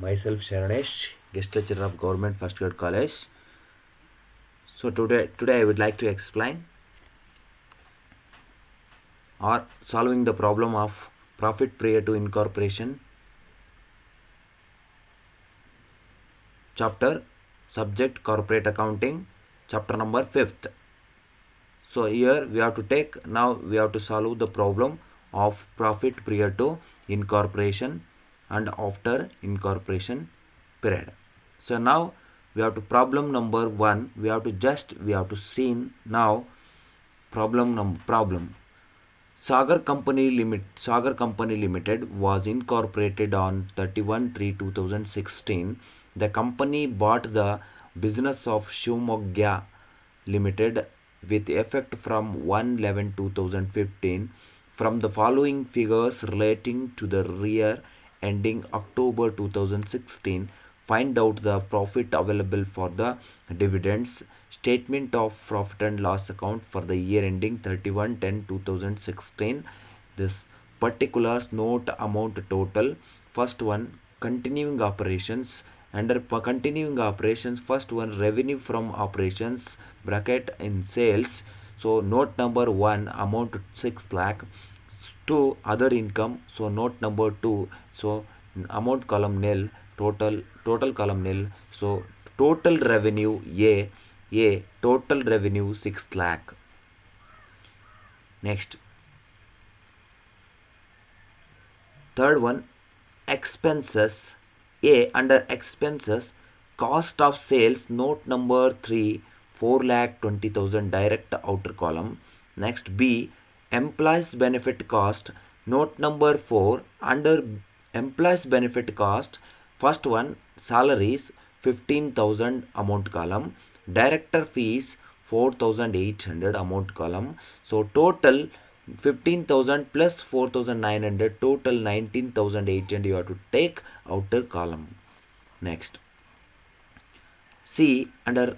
Myself Sharanesh, guest lecturer of Government First Grade College. So today I would like to explain or solving the problem of profit prior to incorporation chapter, subject corporate accounting, chapter number 5th. So here we have to solve the problem of profit prior to incorporation and after incorporation period. So now we have to problem number 1. We have to see now problem. Sagar Company Limited was incorporated on 31/3/2016. The company bought the business of Shumogya Limited with effect from 1/11/2015. From the following figures relating to the year ending October 2016, find out the profit available for the dividends. Statement of profit and loss account for the year ending 31/10/2016. This particulars note amount total. First one, continuing operations. Under continuing operations, first one, revenue from operations bracket in sales. So note number 1, amount 6 lakh. 2, other income. So note number 2, so amount column nil, total column nil. So total revenue A total revenue 6 lakh. Next, third one, expenses. A, under expenses, cost of sales, note number 3, 4,20,000, direct outer column. Next, B, employees benefit cost, note number 4, under employees benefit cost, first one, salaries 15,000, amount column, director fees 4,800, amount column. So total 15,000 plus 4,900, total 19,800 you have to take outer column. Next, C, under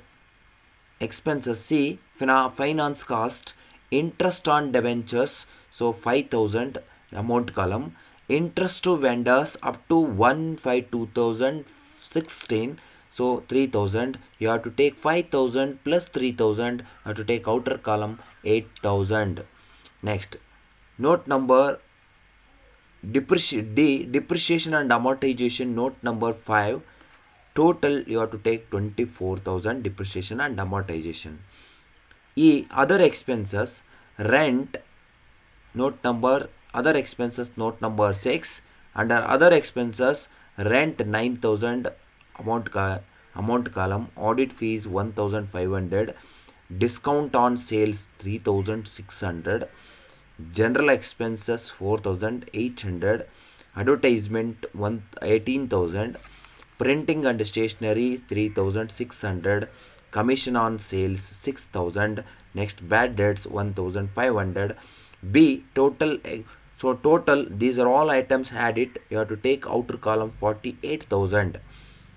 expenses, C, finance cost, interest on debentures, so 5,000, amount column, interest to vendors up to 1/5/2016, so 3,000, you have to take 5,000 plus 3,000, you have to take outer column 8,000. Next, note number depreciation and amortization, note number 5, total you have to take 24,000 depreciation and amortization. E, other expenses, rent, other expenses, note number 6, under other expenses, rent 9,000, amount column, audit fees 1,500, discount on sales 3,600, general expenses 4,800, advertisement 18,000, printing and stationery 3,600, commission on sales 6,000. Next, bad debts 1,500. B, total. So total, these are all items added, you have to take outer column 48,000.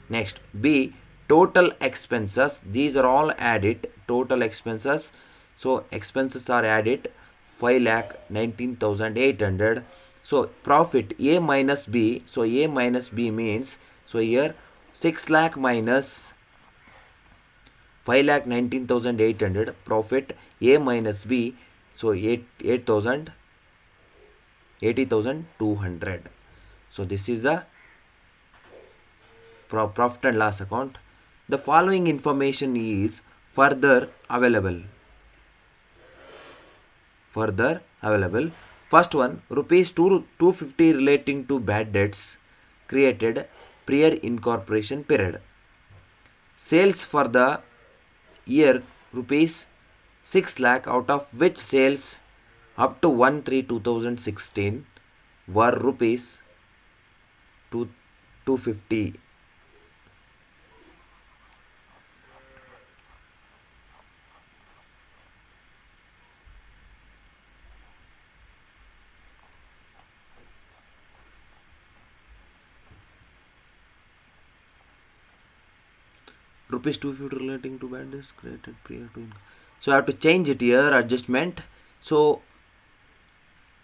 Next, B, total expenses, these are all added, total expenses, so expenses are added 5,19,800. So profit A minus B, so A minus B means, so here 6 lakh minus 5,19,800, profit A minus B, so 80,200. So this is the profit and loss account. The following information is further available. First one, rupees 250 relating to bad debts created prior incorporation period. Sales for the year rupees 6 lakh, out of which sales up to 1/3/2016 were rupees 250. Rupees 250 relating to bad debts created prior to income. So I have to change it here, adjustment. So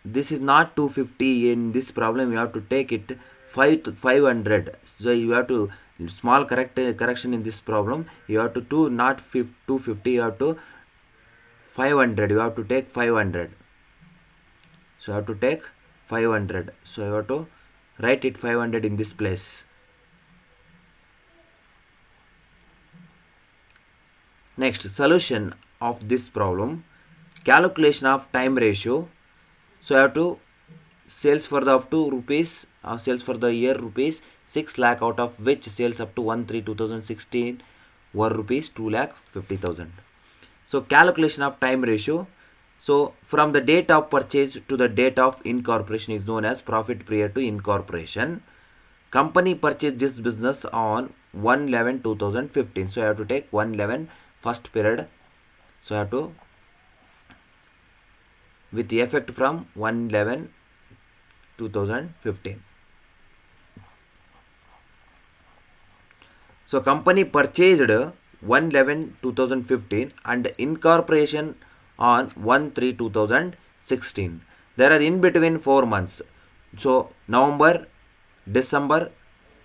this is not 250 in this problem, you have to take it 500. So you have to small correction in this problem. You have to do not 250. You have to 500. You have to take 500. So you have to take 500. So you have to write it 500 in this place. Next, solution of this problem. Calculation of time ratio. So you have to sales for the up to rupees, sales for the year rupees 6 lakh, out of which sales up to 1/3/2016 were rupees 2,50,000. So calculation of time ratio. So from the date of purchase to the date of incorporation is known as profit prior to incorporation. Company purchased this business on 1/11/2015. So I have to take 1/11 first period. So I have to with the effect from 1/11/2015. So company purchased 1/11/2015 and incorporation on 1/3/2016. There are in between 4 months. So November, December,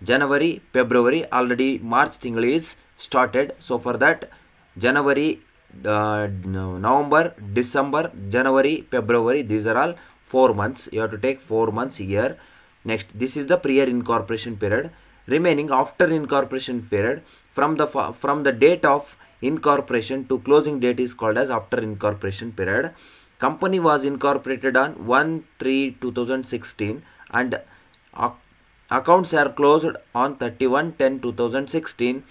January, February, already March thing is started. So for that, January, November, December, January, February, these are all 4 months. You have to take 4 months here. Next, this is the prior incorporation period. Remaining after incorporation period, from the date of incorporation to closing date is called as after incorporation period. Company was incorporated on 1/3/2016 and accounts are closed on 31/10/2016.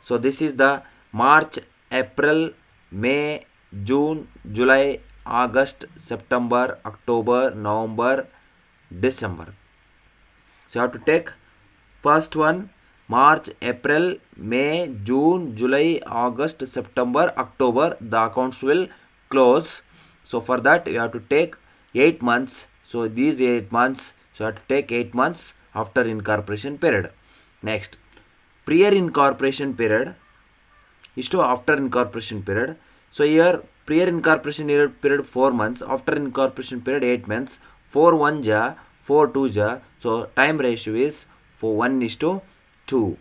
So this is the March, April, May, June, July, August, September, October, November, December. So you have to take first one, March, April, May, June, July, August, September, October. The accounts will close. So for that you have to take 8 months. So these 8 months, so you have to take 8 months after incorporation period. Next, prior incorporation period is to after incorporation period. So here prior incorporation period 4 months, after incorporation period 8 months. 4 1 ja, 4 2 ja. So time ratio is 1:2.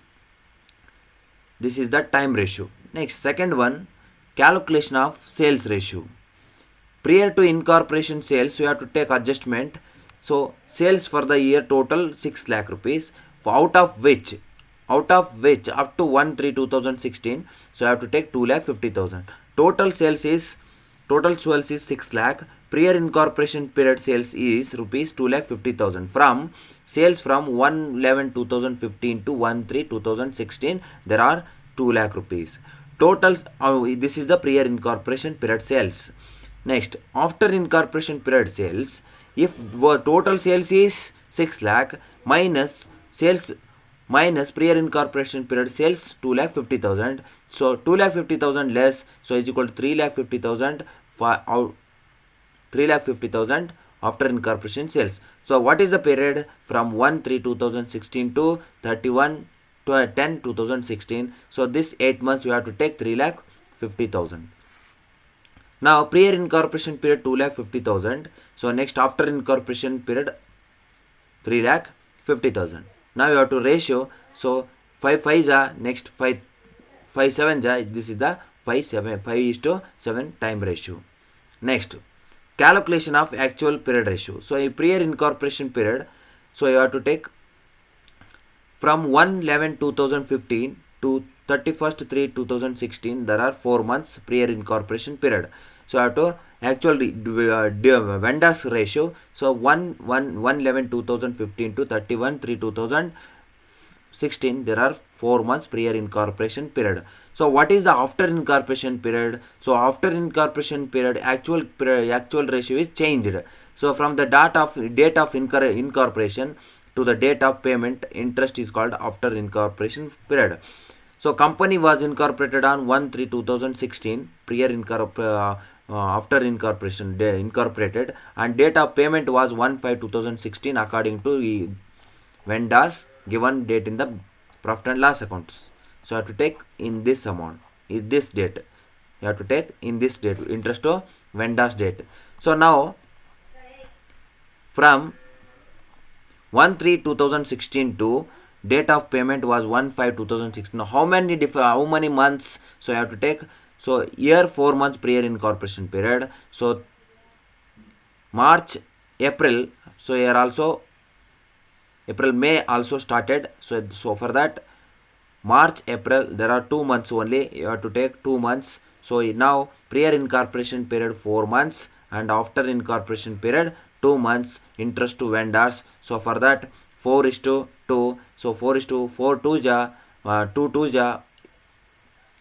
This is the time ratio. Next, second one, calculation of sales ratio. Prior to incorporation sales, you have to take adjustment. So sales for the year total 6 lakh rupees, out of which up to 1/3/2016, so I have to take 2,50,000. Total sales is 6 lakh. Prior incorporation period sales is rupees 2,50,000. From sales from 1/11/2015 to 1/3/2016, there are 2 lakh rupees. Total, this is the prior incorporation period sales. Next, after incorporation period sales, if total sales is 6 lakh minus sales minus prior incorporation period sales 2,50,000. So 2,50,000 less, so is equal to 3,50,000 3,50,000 after incorporation sales. So what is the period from 1/3/2016 to 31/10/2016? So this 8 months we have to take 3,50,000. Now prior incorporation period 2,50,000. So next after incorporation period 3,50,000. Now you have to ratio. So 5 5 ja, next 5 5 7 ja, this is the 5:7 time ratio. Next, calculation of actual period ratio. So a prior incorporation period, so you have to take from 1/11/2015 to 31st/3/2016. There are 4 months prior incorporation period. So I have to actual vendors ratio. So 1/11/2015 to 31/3/2016, there are 4 months prior incorporation period. So what is the after incorporation period? So after incorporation period, actual ratio is changed. So from the date of incorporation to the date of payment, interest is called after incorporation period. So company was incorporated on 1/3/2016, after incorporation incorporated, and date of payment was 1/5/2016 according to vendors given date in the profit and loss accounts. So you have to take in this amount, in this date. You have to take in this date, interest to vendors date. So now from 1/3/2016 to date of payment was 1/5/2016. Now, how many months? So you have to take, so year 4 months prior incorporation period. So March, April. So here also April, May also started. So for that, March, April, there are 2 months only. You have to take 2 months. So now prior incorporation period 4 months, and after incorporation period 2 months interest to vendors. So for that, 4:2. So 4:4 2 ja, 2 2 ja,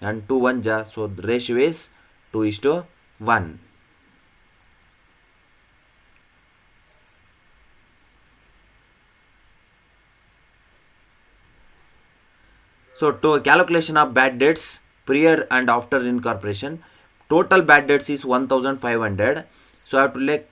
and 2 1 ja. So the ratio is 2:1. So to calculation of bad debts prior and after incorporation, total bad debts is 1,500. So I have to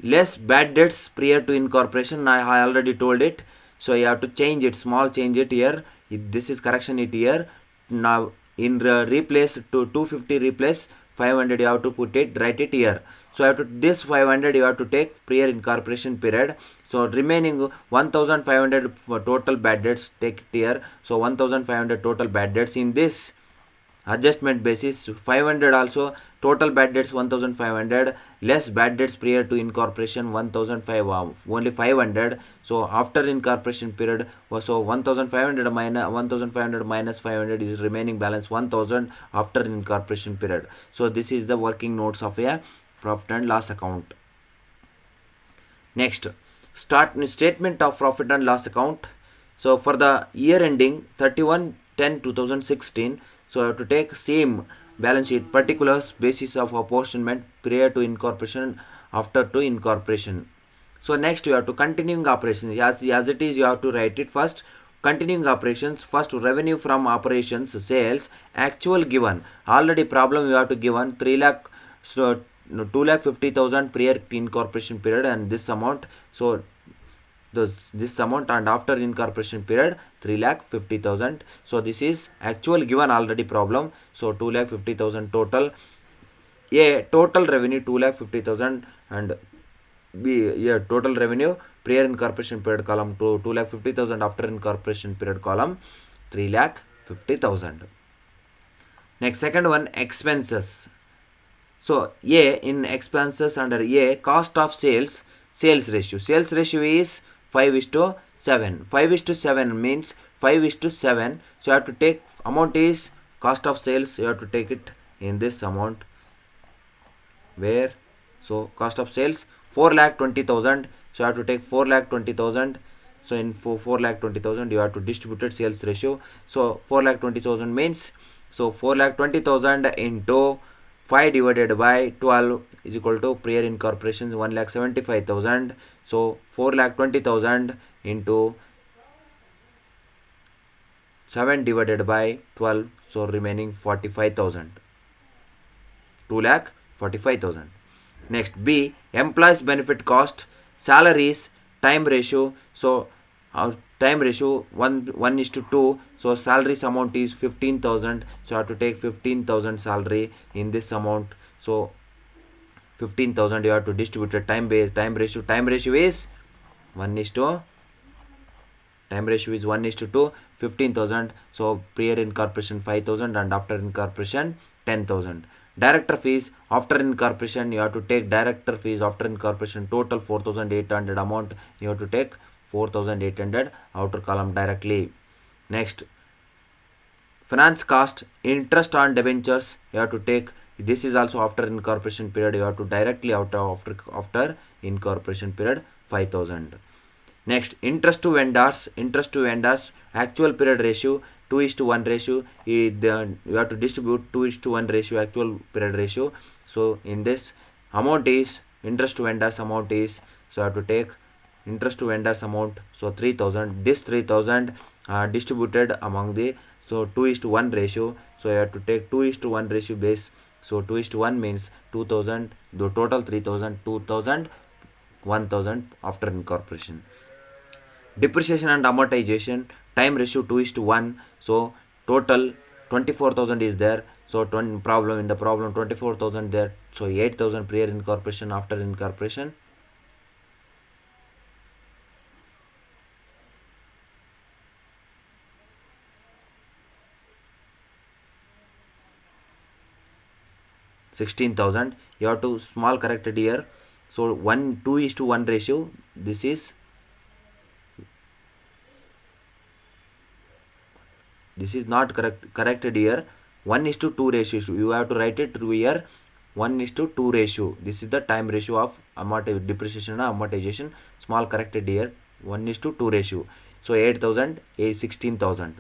less bad debts prior to incorporation. I already told it. So you have to change it, small change it here. This is correction it here. Now in replace to 250 replace 500, you have to put it, write it here. So after this 500 you have to take prior incorporation period. So remaining 1500 for total bad debts, take it here. So 1500 total bad debts. In this adjustment basis 500 also, total bad debts 1500 less bad debts prior to incorporation 1005, only 500. So after incorporation period, so 1500 minus 1500 minus 500 is remaining balance 1000 after incorporation period. So this is the working notes of a profit and loss account. Next, statement of profit and loss account. So for the year ending 31/10/2016, so I have to take same balance sheet particulars, basis of apportionment prior to incorporation, after to incorporation. So next you have to continuing operations, as it is you have to write it first. Continuing operations, first revenue from operations, sales, actual given. Already problem you have to given 3 lakh, so 2,50,000 prior incorporation period, and this amount. So this amount, and after incorporation period 3,50,000. So this is actual given already problem. So 2,50,000 total. A total revenue 2,50,000, and B, yeah, total revenue prior incorporation period column to 2,50,000, after incorporation period column 3,50,000. Next, second one, expenses. So A in expenses, under A, cost of sales, sales ratio. Sales ratio is 5:7. 5:7 means 5:7. So you have to take amount is cost of sales. You have to take it in this amount. Where? So cost of sales 4,20,000. So you have to take 4,20,000. So in 4,20,000 you have to distribute it sales ratio. So 4,20,000 means, so 4,20,000 into 5 divided by 12 is equal to prior incorporation 1,75,000. So 4,20,000 into 7 divided by 12, so remaining 45,000. 2,45,000. Next, B, employees benefit cost, salaries, time ratio. So our time ratio 1:2. So salaries amount is 15,000. So I have to take 15,000 salary in this amount. So 15,000 you have to distribute it time base. Time ratio is 1:2. Time ratio is 1:2. 15,000. So prior incorporation 5,000, and after incorporation 10,000. Director fees, after incorporation you have to take director fees after incorporation total 4,800 amount. You have to take 4,800 outer column directly. Next, finance cost, interest on debentures, you have to take, this is also after incorporation period. You have to directly after incorporation period 5,000. Next, interest to vendors, actual period ratio 2:1 ratio. You have to distribute 2:1 ratio actual period ratio. So in this amount is interest to vendors amount is, so I have to take interest to vendors amount, so 3,000. This 3,000 distributed among the, so 2:1 ratio. So you have to take 2:1 ratio base. So 2:1 means 2,000, the total 3,000, 2,000, 1,000 after incorporation. Depreciation and amortization, time ratio 2:1. So total 24,000 is there. So in the problem 24,000 there. So 8,000 prior incorporation, after incorporation 16,000. You have to small corrected here. So 2:1 ratio. This is not corrected here. 1:2 ratio. You have to write it here. 1:2 ratio. This is the time ratio of depreciation and amortization. Small corrected here. 1:2 ratio. So 8,000, 16,000.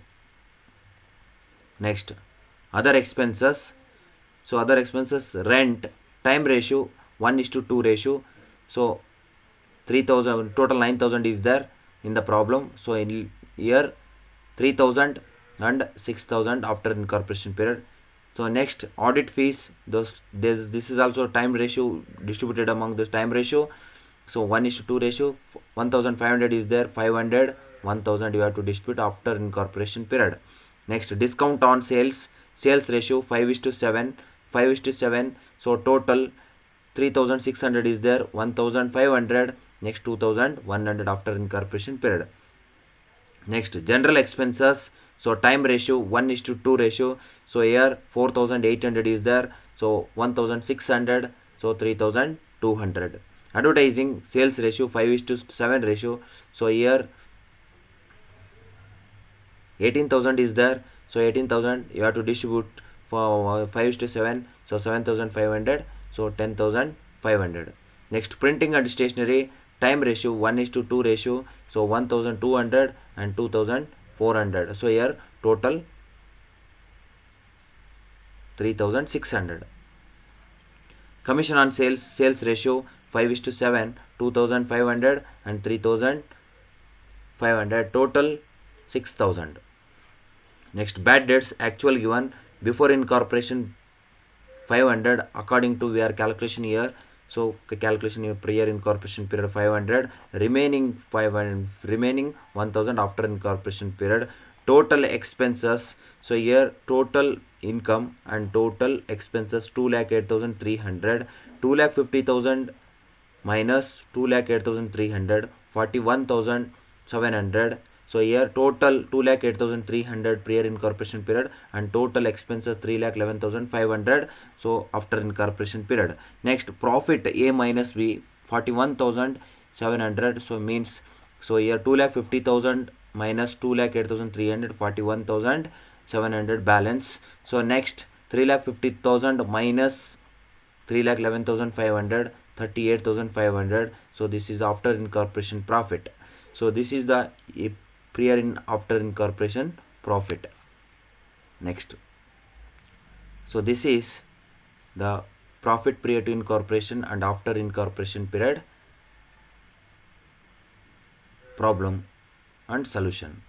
Next, other expenses. So other expenses, rent, time ratio 1:2 ratio. So 3,000, total 9,000 is there in the problem. So in here 3,000 and 6,000 after incorporation period. So next, audit fees. This is also time ratio distributed among this time ratio. So 1:2 ratio. 1,500 is there. 500, 1,000 you have to distribute after incorporation period. Next, discount on sales. Sales ratio 5:7. 5:7. So total 3,600 is there. 1,500. Next 2,100 after incorporation period. Next, general expenses. So time ratio 1:2 ratio. So here 4,800 is there. So 1,600. So 3,200. Advertising sales ratio 5:7 ratio. So here 18,000 is there. So 18,000 you have to distribute for 5:7. So 7,500. So 10,500. Next, printing and stationery time ratio 1:2 ratio. So 1,200 and 2,400. So here total 3,600. Commission on sales ratio 5:7. 2,500 and 3,500. Total 6,000. Next, bad debts actual given before incorporation 500 according to our calculation here. So calculation here prior incorporation period 500, remaining 1,000 after incorporation period. Total expenses. So here total income and total expenses 2,08,300. 2,50,000 minus 2,08,300, 41,700. So here total 2,08,300 prior incorporation period and total expenses 3,11,500. So after incorporation period. Next, profit A minus B 41,700. So means, so here 2,50,000 minus 2,08,300, 41,700 balance. So next, 3,50,000 minus 3,11,500, 38,500. So this is after incorporation profit. So this is the prior in after incorporation profit. Next, so this is the profit prior to incorporation and after incorporation period problem and solution.